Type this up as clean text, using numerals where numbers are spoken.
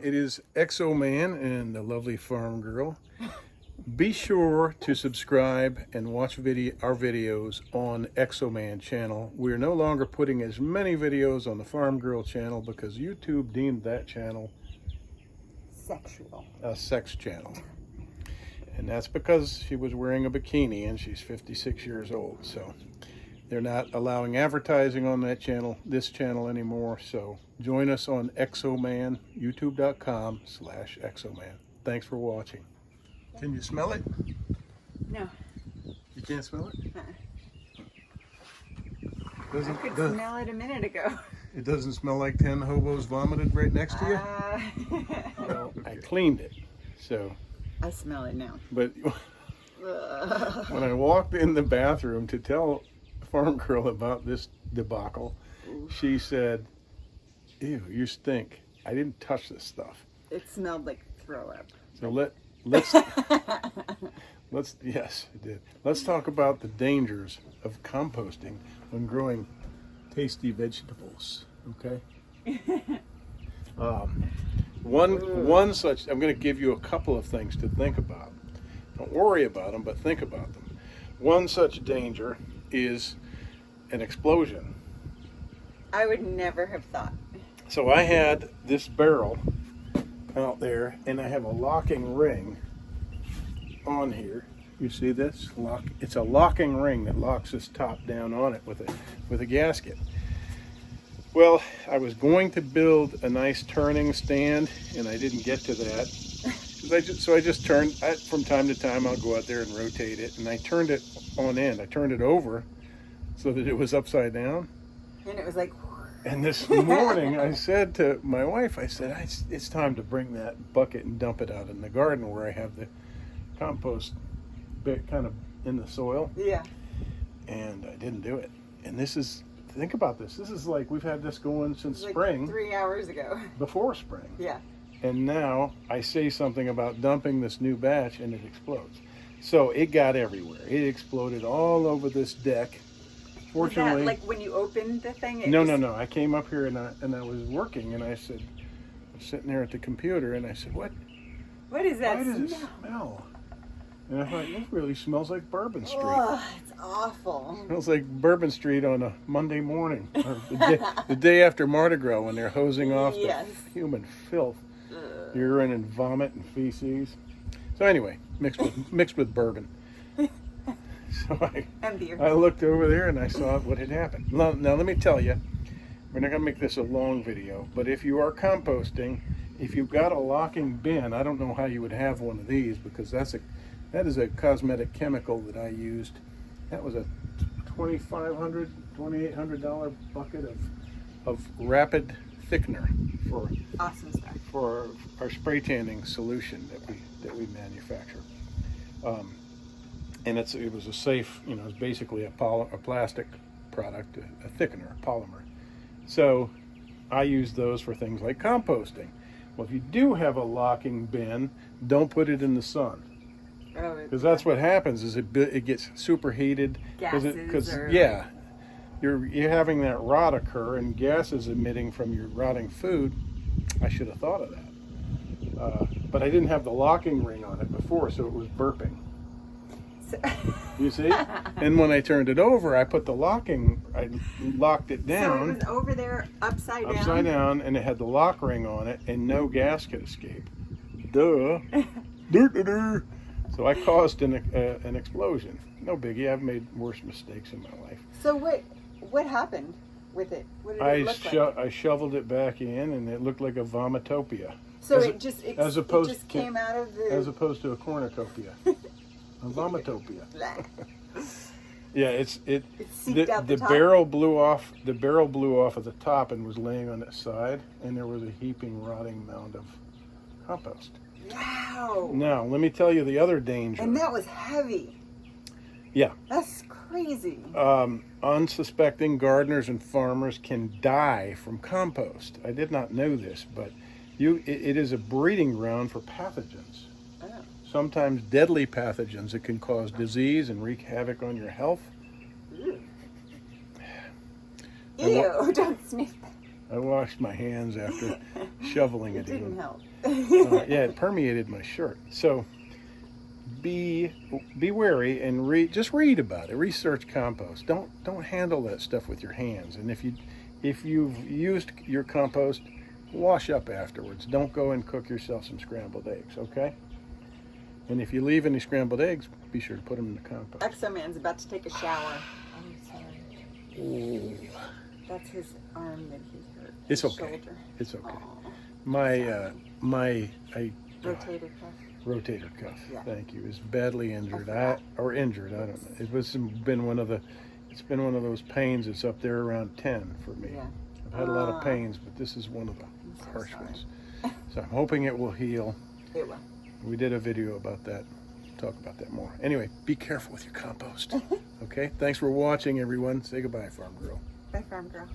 It is Exo Man and the lovely farm girl. Be sure to subscribe and watch our videos on Exo Man channel. We're no longer putting as many videos on the Farm Girl channel because YouTube deemed that channel sexual. A sex channel. And that's because she was wearing a bikini and she's 56 years old. So they're not allowing advertising on that channel, this channel anymore. So join us on Exoman, youtube.com/Exoman. Thanks for watching. Can you smell it? No. You can't smell it? I could smell it a minute ago. It doesn't smell like 10 hobos vomited right next to you? Well, I cleaned it, so. I smell it now. But when I walked in the bathroom to tell Farm Girl about this debacle, she said, "Ew, you stink. I didn't touch this stuff." It smelled like throw up. So yes, it did. Let's talk about the dangers of composting when growing tasty vegetables. Okay. One such, I'm going to give you a couple of things to think about. Don't worry about them, but think about them. One such danger is an explosion. I would never have thought. So I had this barrel out there, and I have a locking ring on here. You see this? It's a locking ring that locks this top down on it with a gasket. Well, I was going to build a nice turning stand, and I didn't get to that. So I just turned, from time to time I'll go out there and rotate it, and I turned it on end. I turned it over so that it was upside down. And it was like... And this morning I said to my wife, I said, it's time to bring that bucket and dump it out in the garden where I have the compost bit kind of in the soil. Yeah. And I didn't do it. And this is... Think about this. This is like we've had this going since like spring. 3 hours ago. Before spring. Yeah. And now I say something about dumping this new batch and it explodes. So it got everywhere. It exploded all over this deck. Fortunately. Was that like when you opened the thing? No. I came up here and I was working and I said, I was sitting there at the computer and I said, what is that Why does it smell? And I thought, it really smells like Bourbon Street. Oh, it's awful. It smells like Bourbon Street on a Monday morning. Or the day after Mardi Gras when they're hosing off the human filth. Urine and vomit and feces. So anyway, mixed with bourbon. So I looked over there and I saw what had happened. Now let me tell you, we're not going to make this a long video, but if you are composting, if you've got a locking bin, I don't know how you would have one of these because that is a cosmetic chemical that I used. That was a $2,800 bucket of rapid thickener for awesome stuff for our spray tanning solution that we manufacture. And it was a safe, it's basically a plastic product, a thickener, a polymer. So I use those for things like composting. Well, if you do have a locking bin, don't put it in the sun. Because that's what happens is it gets superheated. You're having that rot occur and gas is emitting from your rotting food. I should have thought of that. But I didn't have the locking ring on it before, so it was burping. You see? And when I turned it over, I locked it down. So it was over there upside down? Upside down, and it had the lock ring on it, and no gas could escape. Duh. So I caused an explosion. No biggie. I've made worse mistakes in my life. So what happened with it? What did it look like? I shoveled it back in, and it looked like a vomitopia. So it just came out of the... As opposed to a cornucopia. A vomitopia. Yeah, the barrel blew off. The barrel blew off at the top and was laying on its side, and there was a heaping, rotting mound of compost. Wow. Now, let me tell you the other danger. And that was heavy. Yeah. That's crazy. Unsuspecting gardeners and farmers can die from compost. I did not know this, but it is a breeding ground for pathogens. Oh. Sometimes deadly pathogens that can cause disease and wreak havoc on your health. Ew, don't sniff that. I washed my hands after shoveling it. It didn't help. Yeah, it permeated my shirt. So be wary and just read about it. Research compost. Don't handle that stuff with your hands. And if you've used your compost, wash up afterwards. Don't go and cook yourself some scrambled eggs, okay? And if you leave any scrambled eggs, be sure to put them in the compost. Exo-Man's about to take a shower. I'm sorry. Ooh. That's his arm that he hurt. It's his okay. Shoulder. It's okay. Aw. My Rotator cuff. rotator cuff. Yeah. Thank you. Is badly injured. forgot. Injured. I don't know. It's been one of those pains that's up there around 10 for me. Yeah. I've had a lot of pains, but this is one of the so harsh sorry. ones. So I'm hoping it will heal. It will. We did a video about that. Talk about that more. Anyway, be careful with your compost. Okay? Thanks for watching, everyone. Say goodbye, Farm Girl. Bye, Farm Girl.